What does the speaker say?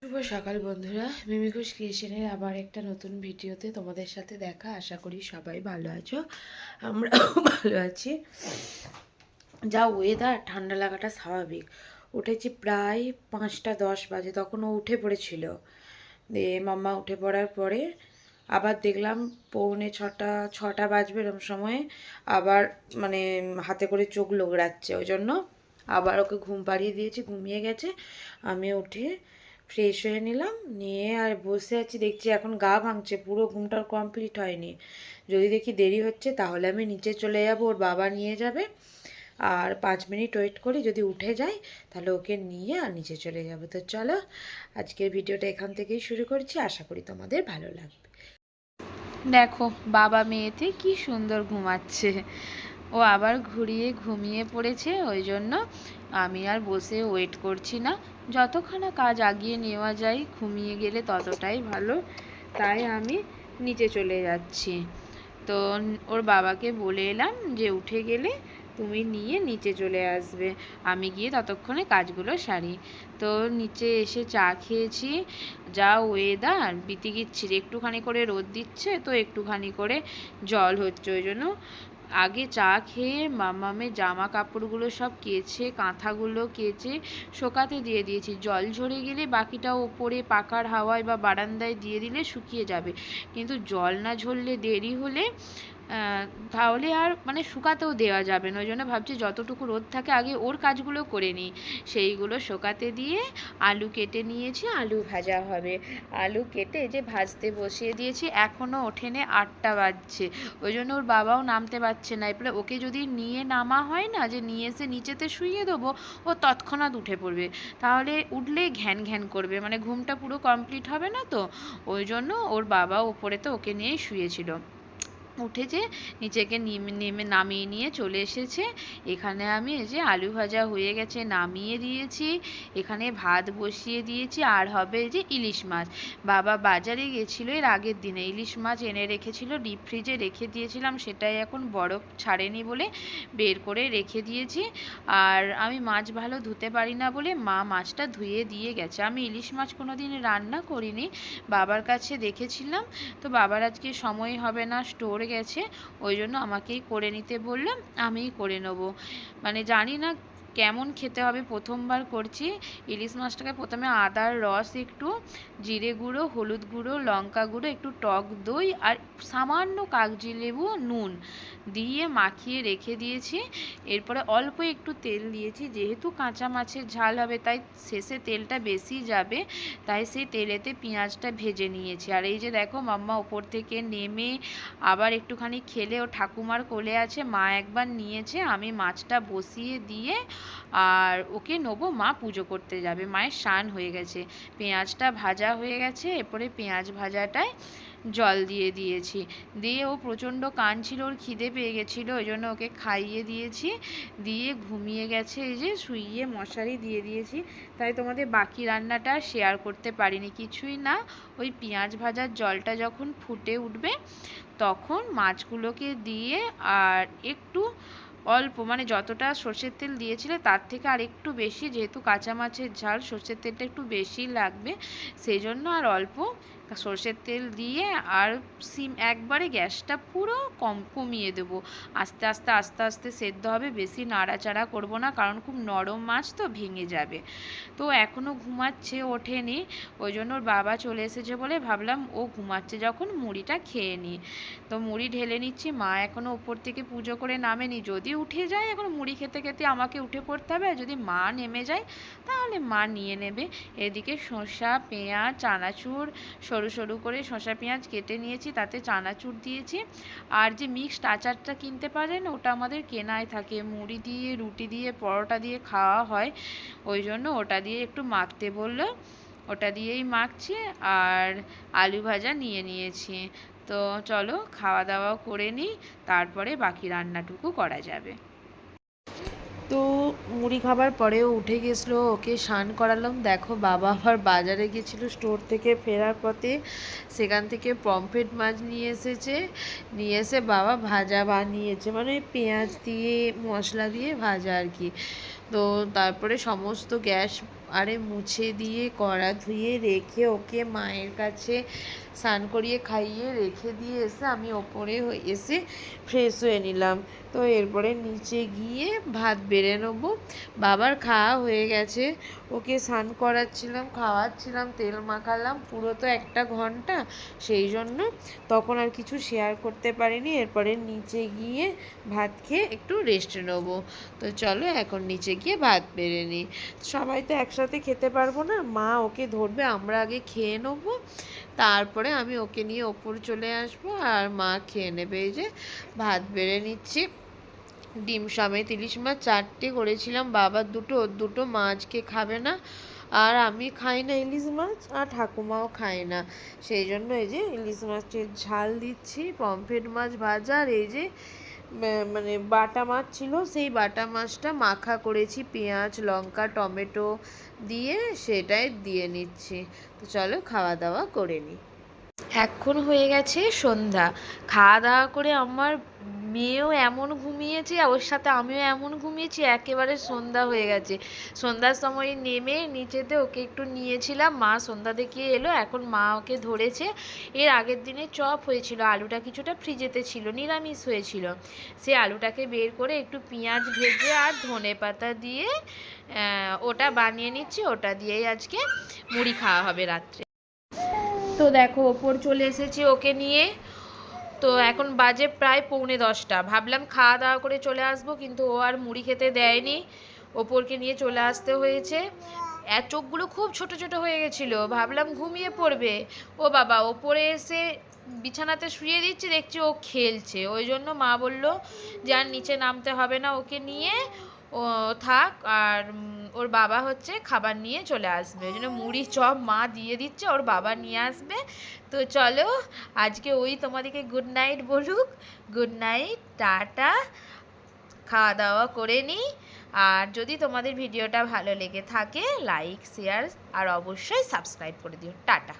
শুভ সকাল বন্ধুরা, মিমিখুশ ক্রিয়েশনের আবার একটা নতুন ভিডিওতে তোমাদের সাথে দেখা। আশা করি সবাই ভালো আছো, আমরাও ভালো আছি। যা ওয়েদার, ঠান্ডা লাগাটা স্বাভাবিক। উঠেছি প্রায় 5টা 10 বাজে, তখন ও উঠে পড়েছিল। দিয়ে মাম্মা উঠে পড়ার পরে আবার দেখলাম পৌনে 6টা বাজবে এরকম সময়ে আবার মানে হাতে করে চোখ লোগড়াচ্ছে। ওই জন্য আবার ওকে ঘুম পাড়িয়ে দিয়েছি, ঘুমিয়ে গেছে। আমি উঠে ফ্রেশ হয়ে নিলাম, নিয়ে আর বসে আছি। দেখছি এখন গা ভাঙছে, পুরো ঘুমটা কমপ্লিট হয়নি। যদি দেখি দেরি হচ্ছে তাহলে আমি নিচে চলে যাব, ওর বাবা নিয়ে যাবে। আর 5 মিনিট ওয়েট করি, যদি উঠে যায় তাহলে ওকে নিয়ে আর নিচে চলে যাব। তো চলো আজকের ভিডিওটা এখান থেকেই শুরু করছি, আশা করি তোমাদের ভালো লাগবে। দেখো বাবা মেয়েতে কি সুন্দর ঘুমাচ্ছে। ও আবার ঘুমিয়ে পড়েছে। ওই জন্য আমি আর বসে ওয়েট করছি না, যতক্ষণ কাজ আগিয়ে নেওয়া যায় ঘুমিয়ে গেলে ততটাই ভালো। তাই আমি নিচে চলে যাচ্ছি। তো ওর বাবাকে বলে এলাম যে উঠে গেলে তুমি নিয়ে নিচে চলে আসবে, আমি গিয়ে ততক্ষণে কাজগুলো সারি। তো নিচে এসে চা খেয়েছি। যা ওয়েদার বিতিকিচ্ছির, একটুখানি করে রোদ দিচ্ছে তো একটুখানি করে জল হচ্ছে। ওই জন্য আগে চা খেয়ে মাম্মামের জামা কাপড়গুলো সব কেচে, কাঁথাগুলো কেচে শোকাতে দিয়ে দিয়েছি। জল ঝরে গেলে বাকিটা ওপরে পাকার হাওয়ায় বা বারান্দায় দিয়ে দিলে শুকিয়ে যাবে, কিন্তু জল না ঝরলে, দেরি হলে তাহলে আর মানে শুকাতেও দেওয়া যাবে না। ওই জন্য ভাবছি যতটুকু রোদ থাকে আগে ওর কাজগুলো করে নিই। সেইগুলো শোকাতে দিয়ে আলু কেটে নিয়েছি, আলু ভাজা হবে। আলু কেটে যে ভাজতে বসিয়ে দিয়েছি, এখনও ওঠেনে, 8টা বাজছে। ওই জন্য ওর বাবাও নামতে পারছে না। এরপরে ওকে যদি নিয়ে নামা হয় না, যে নিয়ে এসে নিচেতে শুইয়ে দেবো, ও তৎক্ষণাৎ উঠে পড়বে। তাহলে উঠলে ঘ্যান ঘ্যান করবে, মানে ঘুমটা পুরো কমপ্লিট হবে না। তো ওই জন্য ওর বাবা ওপরেতে ওকে নিয়েই শুয়েছিল। উঠেছে, নিচেকে নেমে নামিয়ে নিয়ে চলে এসেছে। এখানে আমি এই যে আলু ভাজা হয়ে গেছে, নামিয়ে দিয়েছি। এখানে ভাত বসিয়ে দিয়েছি, আর হবে এই যে ইলিশ মাছ। বাবা বাজারে গেছিলো এর আগের দিনে, ইলিশ মাছ এনে রেখেছিল, ডিপ ফ্রিজে রেখে দিয়েছিলাম। সেটাই এখন বরফ ছাড়েনি বলে বের করে রেখে দিয়েছি। আর আমি মাছ ভালো ধুতে পারি না বলে মা মাছটা ধুয়ে দিয়ে গেছে। আমি ইলিশ মাছ কোনো দিন রান্না করিনি, বাবার কাছে দেখেছিলাম। তো বাবার আজকে সময় হবে না, স্টোরে গেছে। ওই জন্য আমাকেই করে নিতে বললাম, আমিই করে নেবো। মানে জানি না কেমন খেতে হবে, প্রথমবার করছি। ইলিশ মাছটাকে প্রথমে আদার রস, একটু জিরে গুঁড়ো, হলুদ গুঁড়ো, লঙ্কা গুঁড়ো, একটু টক দই আর সামান্য কাগজি লেবু, নুন দিয়ে মাখিয়ে রেখে দিয়েছি। এরপরে অল্প একটু তেল দিয়েছি, যেহেতু কাঁচা মাছের ঝাল হবে তাই শেষে তেলটা বেশি যাবে, তাই সেই তেলেতে পেঁয়াজটা ভেজে নিয়েছি। আর এই যে দেখো মাম্মা ওপর থেকে নেমে আবার একটুখানি খেলে, ও ঠাকুমার কোলে আছে, মা একবার নিয়েছে, আমি মাছটা বসিয়ে দিয়ে আর ওকে নেবো, মা পুজো করতে যাবে, মায়ের স্নান হয়ে গেছে। পেঁয়াজটা ভাজা হয়ে গেছে, এরপরে পেঁয়াজ ভাজাটায় জল দিয়ে দিয়েছি। দিয়ে ও প্রচণ্ড কাঁদছিল, ওর খিদে পেয়ে গেছিলো, ওই জন্য ওকে খাইয়ে দিয়েছি। দিয়ে ঘুমিয়ে গেছে, এই যে শুইয়ে মশারি দিয়ে দিয়েছি। তাই তোমাদের বাকি রান্নাটা শেয়ার করতে পারিনি। কিছুই না, ওই পেঁয়াজ ভাজার জলটা যখন ফুটে উঠবে তখন মাছগুলোকে দিয়ে আর একটু অল্প, মানে যতটা সর্ষের তেল দিয়েছিলে তার থেকে আর একটু বেশি, যেহেতু কাঁচা মাছের ঝাল সর্ষের তেলটা একটু বেশি লাগবে, সেই জন্য আর অল্প সর্ষের তেল দিয়ে আর একবারে গ্যাসটা পুরো কমিয়ে দেবো। আস্তে আস্তে আস্তে আস্তে সেদ্ধ হবে, বেশি নাড়াচাড়া করব না, কারণ খুব নরম মাছ তো ভেঙে যাবে। তো এখনও ঘুমাচ্ছে, ওঠেনি। ওই জন্য ওর বাবা চলে এসেছে বলে ভাবলাম ও ঘুমাচ্ছে যখন মুড়িটা খেয়ে নিই। তো মুড়ি ঢেলে নিচ্ছি। মা এখনও উপর থেকে পুজো করে নামেনি, যদি উঠে যায় এখন মুড়ি খেতে খেতে আমাকে উঠে পড়তে হবে, আর যদি মা নেমে যায় তাহলে মা নিয়ে নেবে। এদিকে শসা, পেঁয়াজ, চানাচুর সরু সরু করে শসা পেঁয়াজ কেটে নিয়েছি, তাতে চানাচুর দিয়েছি। আর যে মিক্সড আচারটা কিনতে পারেন, ওটা আমাদের কেনায় থাকে, মুড়ি দিয়ে, রুটি দিয়ে, পরোটা দিয়ে খাওয়া হয়। ওই জন্য ওটা দিয়ে একটু মাখতে বললো, ওটা দিয়েই মাখছি। আর আলু ভাজা নিয়ে নিয়েছি। তো চলো খাওয়া দাওয়া করে নিই, তারপরে বাকি রান্নাটুকু করা যাবে। তো মুড়ি খাবার পরেও উঠে গেছিলো, ওকে স্নান করালাম। দেখো বাবা আবার বাজারে গেছিলো, স্টোর থেকে ফেরার পথে সেখান থেকে পমফ্রেট মাছ নিয়ে এসেছে। নিয়ে এসে বাবা ভাজা বানিয়েছে, মানে পেঁয়াজ দিয়ে মশলা দিয়ে ভাজা আর কি। তো তারপরে সমস্ত গ্যাস আরে মুছে দিয়ে কড়া ধুয়ে রেখে ওকে মায়ের কাছে স্নান করিয়ে খাইয়ে রেখে দিয়ে এসে আমি ওপরে এসে ফ্রেশ হয়ে নিলাম। তো এরপরে নিচে গিয়ে ভাত বেড়ে নেবো। বাবার খাওয়া হয়ে গেছে, ওকে স্নান করাচ্ছিলাম, খাওয়াচ্ছিলাম, তেল মাখালাম, পুরো তো 1 ঘন্টা, সেই জন্য তখন আর কিছু শেয়ার করতে পারিনি। এরপরে নিচে গিয়ে ভাত খেয়ে একটু রেস্ট নেবো। তো চলো এখন নিচে গিয়ে ভাত বেড়ে নিই। সবাই তো একসাথে খেতে পারবো না, মা ওকে ধরবে, আমরা আগে খেয়ে নেবো, তারপরে আমি ওকে নিয়ে ওপর চলে আসবো আর মা খেয়ে নেবে। এই যে ভাত বেড়ে নিচ্ছি। ডিম সমেত ইলিশ মাছ 4টে করেছিলাম, বাবার দুটো, ওর দুটো, মা আজকে খাবে না, আর আমি খাই না ইলিশ মাছ, আর ঠাকুমাও খায় না, সেই জন্য এই যে ইলিশ মাছের ঝাল দিচ্ছি, পমফ্রেট মাছ ভাজা, আর এই যে মানে বাটা মাছ ছিল, সেই বাটা মাছটা মাখা করেছি পেঁয়াজ লঙ্কা টমেটো দিয়ে, সেটাই দিয়ে নিচ্ছি। তো চলো খাওয়া দাওয়া করে নিই। এখন হয়ে গেছে সন্ধ্যা। খাওয়া দাওয়া করে আমার মেয়েও এমন ঘুমিয়েছে, ওর সাথে আমিও এমন ঘুমিয়েছি, একেবারে সন্ধ্যা হয়ে গেছে। সন্ধ্যার সময় নেমে নিচেতে ওকে একটু নিয়েছিলাম, মা সন্ধ্যা দেখিয়ে এলো, এখন মা ওকে ধরেছে। এর আগের দিনে চপ হয়েছিল, আলুটা কিছুটা ফ্রিজেতে ছিল, নিরামিষ হয়েছিল, সে আলুটাকে বের করে একটু পেঁয়াজ ভেজে আর ধনেপাতা দিয়ে ওটা বানিয়ে নিচ্ছি, ওটা দিয়েই আজকে মুড়ি খাওয়া হবে রাত্রে। তো দেখো ওপর চলে এসেছি ওকে নিয়ে। তো এখন বাজে প্রায় 9:45। ভাবলাম খাওয়া দাওয়া করে চলে আসবো, কিন্তু ও আর মুড়ি খেতে দেয়নি, ওপরকে নিয়ে চলে আসতে হয়েছে। চোখগুলো খুব ছোট ছোট হয়ে গেছিলো, ভাবলাম ঘুমিয়ে পড়বে, ও বাবা ওপরে এসে বিছানাতে শুয়ে দিচ্ছি, দেখছি ও খেলছে। ওই জন্য মা বললো যে আর নিচে নামতে হবে না, ওকে নিয়ে ও থাক, আর ওর বাবা হচ্ছে খাবার নিয়ে চলে আসবে, ওই জন্য মুড়ি চপ মা দিয়ে দিচ্ছে, ওর বাবা নিয়ে আসবে। তো চলো আজকে ওই তোমাদেরকে গুড নাইট বলুক। গুড নাইট, টাটা, খাওয়া দাওয়া করে নিই। আর যদি তোমাদের ভিডিওটা ভালো লেগে থাকে লাইক শেয়ার আর অবশ্যই সাবস্ক্রাইব করে দিও। টাটা।